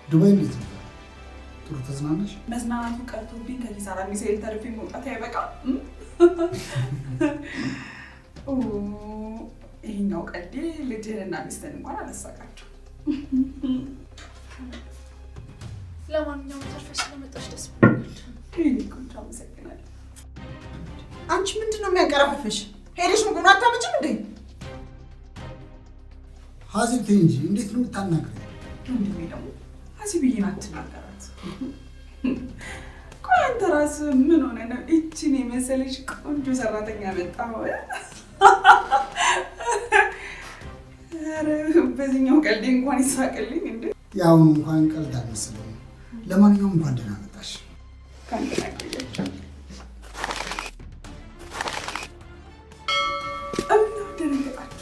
ዱባይ እንዴት ነው? ጥሩ ተዝናናሽ? መዝናናቱ ቀርቶብኝ ከኪሳራ ሚሳኤል ተርፌ መውጣት አይበቃም? ይሄኛው ቀልዴ ልጅህንና ሚስትህን እንኳን አላሳቃቸው። ለማንኛውም ተርፈሽ ስለመጣሽ ደስ ብሎኛል። ቆንጆ አመሰግናለሁ። አንቺ ምንድን ነው የሚያንቀራፍፍሽ? ሄደሽ ምግቡን አታመጭም እንዴ? ሀዚብ ተይ እንጂ እንዴት ነው የምታናግረው? ወንድሜ ደግሞ ሀዚብዬን አትናገራት። ቆይ አንተ ራስህ ምን ሆነህ ነው እችን የመሰለሽ ቆንጆ ሰራተኛ መጣሁ? ኧረ በዚህኛው ቀልዴ እንኳን ይሳቅልኝ እንዴ! ያው እንኳን ቀልድ አልመሰለኝም። ለማንኛውም እንኳን ደህና መጣሽ። ካንተ ናገያቸው እና ደረገጣችሁ